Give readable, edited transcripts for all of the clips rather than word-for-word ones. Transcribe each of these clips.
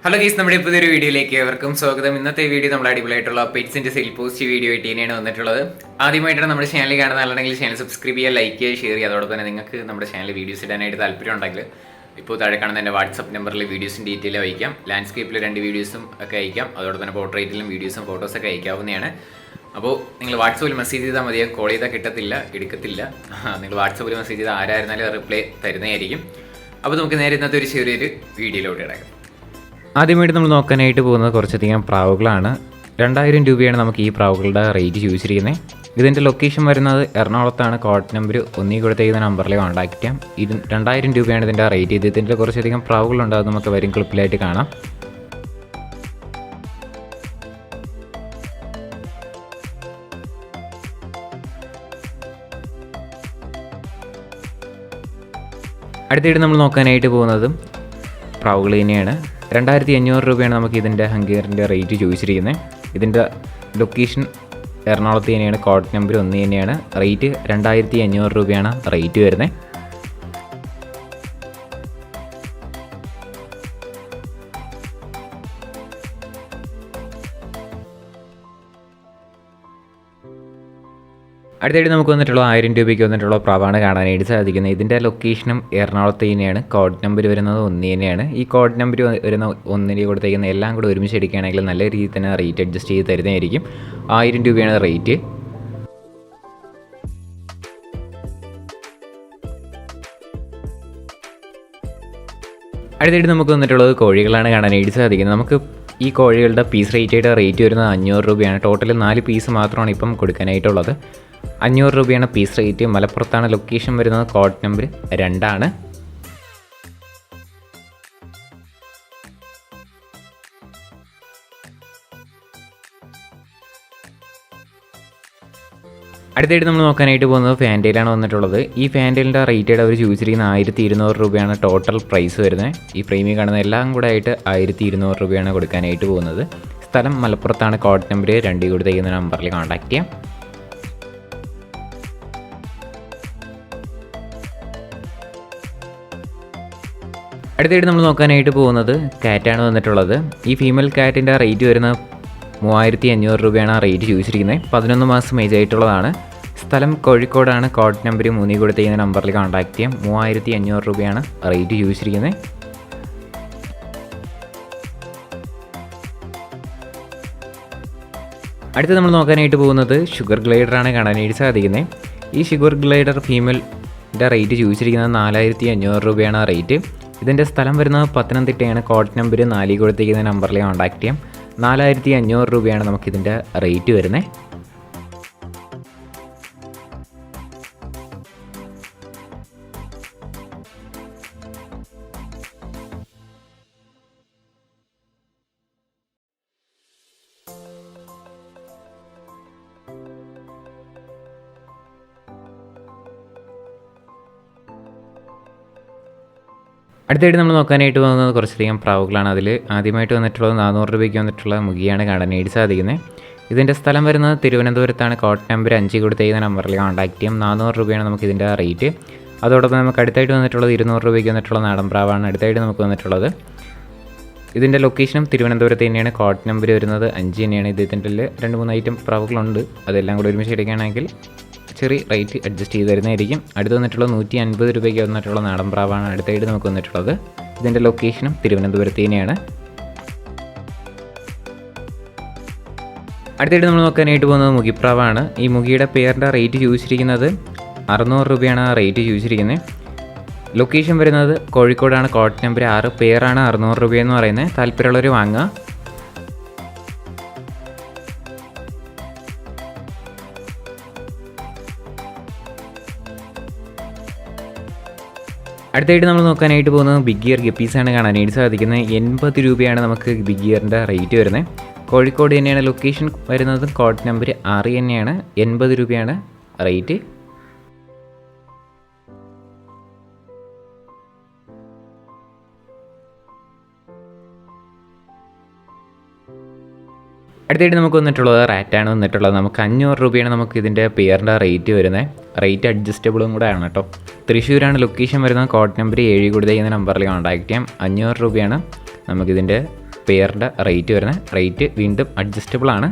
Hello guys, നമ്മുടെ പുതിയൊരു വീഡിയോയിലേക്ക് ഏവർക്കും സ്വാഗതം. ഇന്നത്തെ വീഡിയോ നമ്മൾ അടിപൊളിയായിട്ടുള്ള പെറ്റ്സിന്റെ സെയിൽ പോസ്റ്റ് വീഡിയോ ആയിട്ട് തന്നെയാണ് വന്നിട്ടുള്ളത്. ആദ്യമായിട്ടാണ് നമ്മുടെ ചാനൽ കാണുന്ന ആളുണ്ടെങ്കിൽ ചാനൽ സബ്സ്ക്രൈബ് ചെയ്യുക, ലൈക്ക് ചെയ്യുക, ഷെയർ ചെയ്യുക. അതോടൊപ്പം തന്നെ നിങ്ങൾക്ക് നമ്മുടെ ചാനൽ വീഡിയോസ് ഇടാനായിട്ട് താല്പര്യം ഉണ്ടെങ്കിൽ ഇപ്പോൾ താഴെ കാണുന്ന എൻ്റെ വാട്സപ്പ് നമ്പറിൽ വീഡിയോസും ഡീറ്റെയിൽ അയക്കാം. ലാൻഡ്സ്കേപ്പിൽ 2 വീഡിയോസും ഒക്കെ അയക്കാം. അതോടൊപ്പം തന്നെ പോർട്രേറ്റിലും വീഡിയോസും ഫോട്ടോസൊക്കെ അയക്കാവുന്നതാണ്. അപ്പോൾ നിങ്ങൾ വാട്സപ്പിൽ മെസ്സേജ് ചെയ്താൽ മതിയോ, കോൾ ചെയ്താൽ കിട്ടത്തില്ല, എടുക്കത്തില്ല. നിങ്ങൾ വാട്സപ്പിൽ മെസ്സേജ് ചെയ്താൽ ആരായിരുന്നാലും റിപ്ലൈ തരുന്നതായിരിക്കും. അപ്പോൾ നമുക്ക് നേരെ ഇന്നത്തെ ഒരു ചെറിയൊരു വീഡിയോയിലോട്ട് ഇടാം. ആദ്യമായിട്ട് നമ്മൾ നോക്കാനായിട്ട് പോകുന്നത് കുറച്ചധികം പ്രാവുകളാണ്. 2000 രൂപയാണ് നമുക്ക് ഈ പ്രാവുകളുടെ റേറ്റ് ചോദിച്ചിരിക്കുന്നത്. ഇതിൻ്റെ ലൊക്കേഷൻ വരുന്നത് എറണാകുളത്താണ്. കോഡ് നമ്പർ 1 കൊടുത്തേക്കുന്ന നമ്പറിൽ കോൺടാക്ട് ചെയ്യാം. 2000 രൂപയാണ് ഇതിൻ്റെ റേറ്റ് ചെയ്ത്. ഇതിൻ്റെ കുറച്ചധികം പ്രാവുകളുണ്ട്, അത് നമുക്ക് വരും ക്ലിപ്പിലായിട്ട് കാണാം. അടുത്തായിട്ട് നമ്മൾ നോക്കാനായിട്ട് പോകുന്നതും പ്രാവുകൾ തന്നെയാണ്. 2500 രൂപയാണ് നമുക്ക് ഇതിൻ്റെ ഹംഗറിൻ്റെ റേറ്റ് ചോദിച്ചിരിക്കുന്നത്. ഇതിൻ്റെ ലൊക്കേഷൻ എറണാകുളത്ത് തന്നെയാണ്. കോഡ് നമ്പർ 1 തന്നെയാണ്. റേറ്റ് 2500 രൂപയാണ് റേറ്റ് വരുന്നത്. അടുത്തായിട്ട് നമുക്ക് വന്നിട്ടുള്ള 1000 രൂപയ്ക്ക് വന്നിട്ടുള്ള പ്രാവാണ് കാണാനായിട്ട് സാധിക്കുന്നത്. ഇതിൻ്റെ ലൊക്കേഷനും എറണാകുളത്ത് തന്നെയാണ്. കോഡ് നമ്പർ വരുന്നത് 1 തന്നെയാണ്. ഈ കോഡ് നമ്പർ വരുന്ന 1 കൊടുത്തേക്കുന്ന എല്ലാം കൂടെ ഒരുമിച്ച് എടുക്കുകയാണെങ്കിൽ നല്ല രീതിയിൽ തന്നെ റേറ്റ് അഡ്ജസ്റ്റ് ചെയ്ത് തരുന്നതായിരിക്കും. 1000 രൂപയാണ് റേറ്റ്. അടുത്തായിട്ട് നമുക്ക് വന്നിട്ടുള്ളത് കോഴികളാണ് കാണാനായിട്ട് സാധിക്കുന്നത്. നമുക്ക് ഈ കോഴികളുടെ പീസ് റേറ്റ് വരുന്നത് 500 രൂപയാണ്. ടോട്ടൽ 4 പീസ് മാത്രമാണ് ഇപ്പം കൊടുക്കാനായിട്ടുള്ളത്. 500 രൂപയാണ് പീസ് റേറ്റ്. മലപ്പുറത്താണ് ലൊക്കേഷൻ വരുന്നത്. കോഡ് നമ്പർ 2 ആണ്. അടുത്തായിട്ട് നമ്മൾ നോക്കാനായിട്ട് പോകുന്നത് ഫാൻറ്റയിലാണ് വന്നിട്ടുള്ളത്. ഈ ഫാൻറ്റയിലിൻ്റെ റേറ്റ് അവർ ചോദിച്ചിരിക്കുന്നത് 1200 രൂപയാണ് ടോട്ടൽ പ്രൈസ് വരുന്നത്. ഈ ഫ്രെയിമിൽ കാണുന്ന എല്ലാം കൂടെ ആയിട്ട് 1200 രൂപയാണ് കൊടുക്കാനായിട്ട് പോകുന്നത്. സ്ഥലം മലപ്പുറത്താണ്. കോഡ് നമ്പർ 2 കൊടുത്തേക്കുന്ന നമ്പറിൽ കോൺടാക്ട് ചെയ്യാം. അടുത്തായിട്ട് നമ്മൾ നോക്കാനായിട്ട് പോകുന്നത് കാറ്റാണ് വന്നിട്ടുള്ളത്. ഈ ഫീമെയിൽ കാറ്റിൻ്റെ റേറ്റ് വരുന്നത് 3500 രൂപയാണ് റേറ്റ് ചോദിച്ചിരിക്കുന്നത്. 11 മാസം ഏജ് ആയിട്ടുള്ളതാണ്. സ്ഥലം കോഴിക്കോടാണ്. കോഡ് നമ്പർ 3 കൊടുത്തേക്കുന്ന നമ്പറിൽ കോൺടാക്ട് ചെയ്യാം. 3500 രൂപയാണ് റേറ്റ് ചോദിച്ചിരിക്കുന്നത്. അടുത്ത് നമ്മൾ നോക്കാനായിട്ട് പോകുന്നത് ഷുഗർ ഗ്ലൈഡറാണ് കാണാനായിട്ട് സാധിക്കുന്നത്. ഈ ഷുഗർ ഗ്ലൈഡർ ഫീമെയിലിൻ്റെ റേറ്റ് ചോദിച്ചിരിക്കുന്നത് 4500 രൂപയാണ് റേറ്റ്. ഇതിൻ്റെ സ്ഥലം വരുന്നത് പത്തനംതിട്ടയാണ്. കോഡ് നമ്പർ 4 കൊടുത്തേക്കുന്ന നമ്പറിൽ കോൺടാക്ട് ചെയ്യാം. 4500 രൂപയാണ് നമുക്കിതിൻ്റെ റേറ്റ് വരുന്നത്. അടുത്തായിട്ട് നമ്മൾ നോക്കാനായിട്ട് പോകുന്നത് കുറച്ചധികം പ്രാവുകളാണ്. അതിൽ ആദ്യമായിട്ട് വന്നിട്ടുള്ളത് 400 രൂപയ്ക്ക് വന്നിട്ടുള്ള മുഖിയാണ് കാണാനായിട്ട് സാധിക്കുന്നത്. ഇതിൻ്റെ സ്ഥലം വരുന്നത് തിരുവനന്തപുരത്താണ്. കോഡ് നമ്പർ 5 കൊടുത്തേക്കുന്ന നമ്പറിൽ കോൺടാക്ട് ചെയ്യാം. 400 രൂപയാണ് നമുക്കിതിൻ്റെ റേറ്റ്. അതോടൊപ്പം നമുക്ക് അടുത്തായിട്ട് വന്നിട്ടുള്ളത് 200 രൂപയ്ക്ക് വന്നിട്ടുള്ള നാടൻ പ്രാവാണ്. അടുത്തായിട്ട് നമുക്ക് വന്നിട്ടുള്ളത് ഇതിൻ്റെ ലൊക്കേഷനും തിരുവനന്തപുരത്ത് തന്നെയാണ്. കോഡ് നമ്പർ വരുന്നത് 5 തന്നെയാണ്. ഇതിൻ്റെ 2-3 ഐറ്റം പ്രാവുകളുണ്ട്. അതെല്ലാം കൂടെ ഒരുമിച്ച് എടുക്കുകയാണെങ്കിൽ ചെറിയ റേറ്റ് അഡ്ജസ്റ്റ് ചെയ്ത് തരുന്നതായിരിക്കും. അടുത്ത് വന്നിട്ടുള്ളത് 150 രൂപയ്ക്ക് വന്നിട്ടുള്ള നാടൻ പ്രാവാണ്. അടുത്തായിട്ട് നമുക്ക് വന്നിട്ടുള്ളത് ഇതിൻ്റെ ലൊക്കേഷനും തിരുവനന്തപുരത്ത് തന്നെയാണ്. അടുത്തായിട്ട് നമ്മൾ നോക്കാനായിട്ട് പോകുന്നത് മുഖിപ്രാവാണ്. ഈ മുഖിയുടെ പേരിൻ്റെ റേറ്റ് ചോദിച്ചിരിക്കുന്നത് 600 രൂപയാണ് റേറ്റ് ചോദിച്ചിരിക്കുന്നത്. ലൊക്കേഷൻ വരുന്നത് കോഴിക്കോടാണ്. Code number 6. പേരാണ് 600 രൂപയെന്ന് പറയുന്നത്. താല്പര്യമുള്ളവർ വാങ്ങുക. അടുത്തായിട്ട് നമ്മൾ നോക്കാനായിട്ട് പോകുന്നത് ബിഗ് ഇയർ ഗപ്പീസാണ് കാണാനായിട്ട് സാധിക്കുന്നത്. 80 രൂപയാണ് നമുക്ക് ബിഗ് ഇയറിൻ്റെ റേറ്റ് വരുന്നത്. കോഴിക്കോട് തന്നെയാണ് ലൊക്കേഷൻ വരുന്നത്. കോഡ് നമ്പർ 6 തന്നെയാണ്. 80 രൂപയാണ് റേറ്റ്. അടുത്തായിട്ട് നമുക്ക് വന്നിട്ടുള്ളത് റാറ്റാണ് വന്നിട്ടുള്ളത്. നമുക്ക് 500 രൂപയാണ് നമുക്ക് ഇതിൻ്റെ പെയറിൻ്റെ റേറ്റ് വരുന്നത്. റേറ്റ് അഡ്ജസ്റ്റബിളും കൂടെ ആണ് കേട്ടോ. തൃശ്ശൂരാണ് ലൊക്കേഷൻ വരുന്നത്. കോഡ് നമ്പർ 7 കൊടുത്തേക്കുന്ന നമ്പറിൽ കോൺടാക്ട് ചെയ്യാം. 500 രൂപയാണ് നമുക്കിതിൻ്റെ പെയറിൻ്റെ റേറ്റ് വരുന്നത്. റേറ്റ് വീണ്ടും അഡ്ജസ്റ്റബിൾ ആണ്.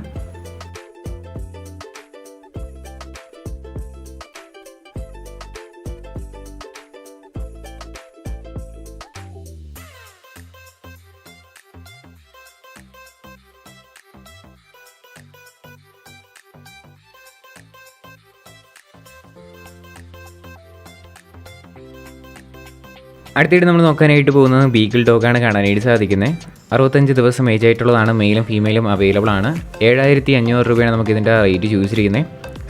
അടുത്തായിട്ട് നമ്മൾ നോക്കാനായിട്ട് പോകുന്നത് ബീഗിൾ ഡോഗാണ് കാണാനായിട്ട് സാധിക്കുന്നത്. 65 ദിവസം ഏജ് ആയിട്ടുള്ളതാണ്. മെയിലും ഫീമെയിലും അവൈലബിൾ ആണ്. 7500 രൂപയാണ് നമുക്ക് ഇതിൻ്റെ റേറ്റ് ചോദിച്ചിരിക്കുന്നത്.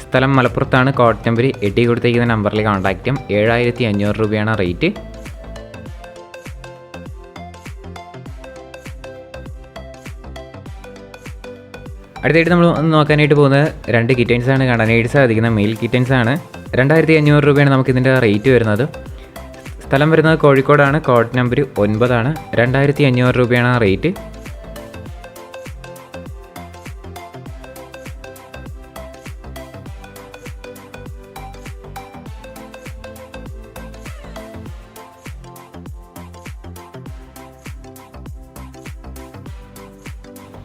സ്ഥലം മലപ്പുറത്താണ്. കോഡ് നമ്പർ എട്ടി കൊടുത്തിരിക്കുന്ന നമ്പറിൽ കോൺടാക്ട് ചെയ്യാം. 7500 രൂപയാണ് റേറ്റ്. അടുത്തായിട്ട് നമ്മൾ നോക്കാനായിട്ട് പോകുന്നത് 2 കിറ്റൻസാണ് കാണാനായിട്ട് സാധിക്കുന്നത്. മെയിൽ കിറ്റൻസാണ്. 2500 രൂപയാണ് നമുക്കിതിൻ്റെ റേറ്റ് വരുന്നത്. സ്ഥലം വരുന്നത് കോഴിക്കോടാണ്. കോഡ് നമ്പർ 9 ആണ്. 2500 രൂപയാണ് റേറ്റ്.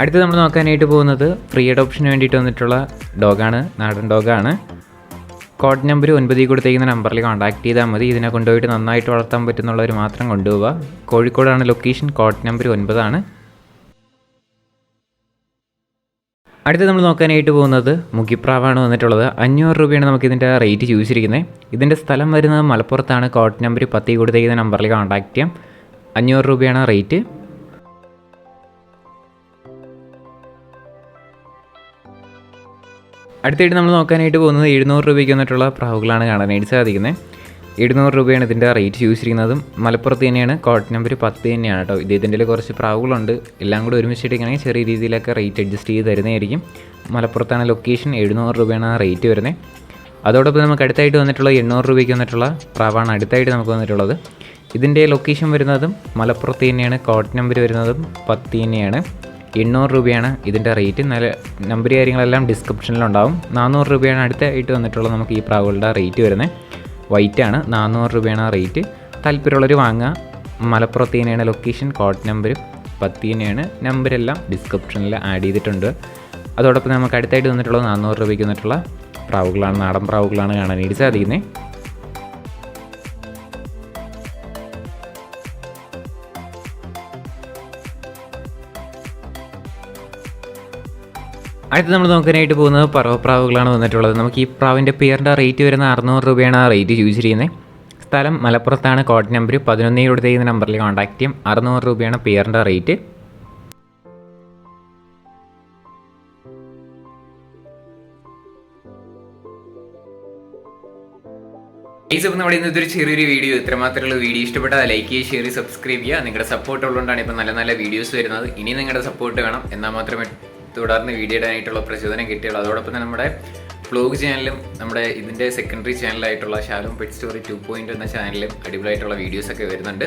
അടുത്ത് നമ്മൾ നോക്കാനായിട്ട് പോകുന്നത് ഫ്രീ അഡോപ്ഷന് വേണ്ടിയിട്ട് വന്നിട്ടുള്ള ഡോഗാണ്. നാടൻ ഡോഗാണ്. കോഡ് നമ്പർ 9 കൊടുത്തേക്കുന്ന നമ്പറിൽ കോൺടാക്ട് ചെയ്താൽ മതി. ഇതിനെ കൊണ്ടുപോയിട്ട് നന്നായിട്ട് വളർത്താൻ പറ്റുന്നുള്ളവർ മാത്രം കൊണ്ടുപോവുക. കോഴിക്കോടാണ് ലൊക്കേഷൻ. കോഡ് നമ്പർ 9 ആണ്. അടുത്ത് നമ്മൾ നോക്കാനായിട്ട് പോകുന്നത് മുഖിപ്രാവാണ് വന്നിട്ടുള്ളത്. 500 രൂപയാണ് നമുക്കിതിൻ്റെ റേറ്റ് ചോദിച്ചിരിക്കുന്നത്. ഇതിൻ്റെ സ്ഥലം വരുന്നത് മലപ്പുറത്താണ്. കോഡ് നമ്പർ 10 കൊടുത്തേക്കുന്ന നമ്പറിൽ കോൺടാക്ട് ചെയ്യാം. 500 രൂപയാണ് റേറ്റ്. അടുത്തായിട്ട് നമ്മൾ നോക്കാനായിട്ട് പോകുന്നത് 700 രൂപയ്ക്ക് വന്നിട്ടുള്ള പ്രാവുകളാണ് കാണാനായിട്ട് സാധിക്കുന്നത്. 700 രൂപയാണ് ഇതിൻ്റെ റേറ്റ് ചോദിച്ചിരിക്കുന്നതും. മലപ്പുറത്ത് തന്നെയാണ്. കോഡ് നമ്പർ 10 തന്നെയാണ് കേട്ടോ. ഇതിൻ്റെ കുറച്ച് പ്രാവുകളുണ്ട്. എല്ലാം കൂടി ഒരുമിച്ചിട്ടിരിക്കുകയാണെങ്കിൽ ചെറിയ രീതിയിലൊക്കെ റേറ്റ് അഡ്ജസ്റ്റ് ചെയ്ത് തരുന്നതായിരിക്കും. മലപ്പുറത്താണ് ലൊക്കേഷൻ. 700 രൂപയാണ് റേറ്റ് വരുന്നത്. അതോടൊപ്പം നമുക്ക് അടുത്തായിട്ട് വന്നിട്ടുള്ള 800 രൂപയ്ക്ക് വന്നിട്ടുള്ള പ്രാവാണ് അടുത്തായിട്ട് നമുക്ക് വന്നിട്ടുള്ളത്. ഇതിൻ്റെ ലൊക്കേഷൻ വരുന്നതും മലപ്പുറത്ത് തന്നെയാണ്. കോഡ് നമ്പർ വരുന്നതും 10 തന്നെയാണ്. 800 രൂപയാണ് ഇതിൻ്റെ റേറ്റ്. നല്ല നമ്പർ കാര്യങ്ങളെല്ലാം ഡിസ്ക്രിപ്ഷനിലുണ്ടാവും. 400 രൂപയാണ് അടുത്തായിട്ട് വന്നിട്ടുള്ളത് നമുക്ക് ഈ പ്രാവുകളുടെ റേറ്റ് വരുന്നത്. വൈറ്റാണ്. 400 രൂപയാണ് റേറ്റ്. താല്പര്യമുള്ളവർ വാങ്ങുക. മലപ്പുറത്ത് തന്നെയാണ് ലൊക്കേഷൻ. കോഡ് നമ്പർ 10 തന്നെയാണ്. നമ്പരെല്ലാം ഡിസ്ക്രിപ്ഷനിൽ ആഡ് ചെയ്തിട്ടുണ്ട്. അതോടൊപ്പം നമുക്ക് അടുത്തായിട്ട് വന്നിട്ടുള്ളത് 400 രൂപയ്ക്ക് വന്നിട്ടുള്ള പ്രാവുകളാണ്. നാടൻ പ്രാവുകളാണ് കാണാനായിട്ട് സാധിക്കുന്നത്. അടുത്ത് നമ്മൾ നോക്കാനായിട്ട് പോകുന്നത് പറവപ്രാവുകളാണ് വന്നിട്ടുള്ളത്. നമുക്ക് ഈ പ്രാവിൻ്റെ പേരിൻ്റെ റേറ്റ് വരുന്ന 600 രൂപയാണ് ആ റേറ്റ് ചോദിച്ചിരിക്കുന്നത്. സ്ഥലം മലപ്പുറത്താണ്. കോഡ് നമ്പർ 11 കൊടുത്തിരിക്കുന്ന നമ്പറിൽ കോൺടാക്ട് ചെയ്യും. 600 രൂപയാണ് പേരിൻ്റെ റേറ്റ്. അപ്പോൾ നമ്മുടെ ഇന്നത്തെ ഒരു ചെറിയൊരു വീഡിയോ ഇത്രമാത്രമുള്ള വീഡിയോ ഇഷ്ടപ്പെട്ടാൽ ലൈക്ക് ചെയ്യുക, ഷെയർ ചെയ്യുക, സബ്സ്ക്രൈബ് ചെയ്യുക. നിങ്ങളുടെ സപ്പോർട്ട് ഉള്ളതുകൊണ്ടാണ് ഇപ്പോൾ നല്ല നല്ല വീഡിയോസ് വരുന്നത്. ഇനി നിങ്ങളുടെ സപ്പോർട്ട് വേണം. എന്നാൽ മാത്രമേ തുടർന്ന് വീഡിയോ ഇടാനായിട്ടുള്ള പ്രചോദനം കിട്ടിയുള്ളൂ. അതോടൊപ്പം തന്നെ നമ്മുടെ വ്ലോഗ് ചാനലും നമ്മുടെ ഇതിൻ്റെ സെക്കൻഡറി ചാനലായിട്ടുള്ള ഷാലോം പെറ്റ് സ്റ്റോറി 2.0 എന്ന ചാനലിലും അടിപൊളിയായിട്ടുള്ള വീഡിയോസൊക്കെ വരുന്നുണ്ട്.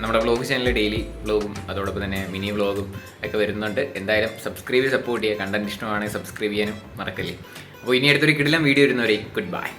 നമ്മുടെ വ്ലോഗ് ചാനലിൽ ഡെയിലി വ്ലോഗും അതോടൊപ്പം തന്നെ മിനി വ്ലോഗും ഒക്കെ വരുന്നുണ്ട്. എന്തായാലും സബ്സ്ക്രൈബ് സപ്പോർട്ട് ചെയ്യുക. കണ്ടന്റ് ഇഷ്ടമാണെങ്കിൽ സബ്സ്ക്രൈബ് ചെയ്യാനും മറക്കല്ലേ. അപ്പോൾ ഇനി അടുത്തൊരു കിടിലം വീഡിയോ വരുന്നവരെ ഗുഡ് ബൈ.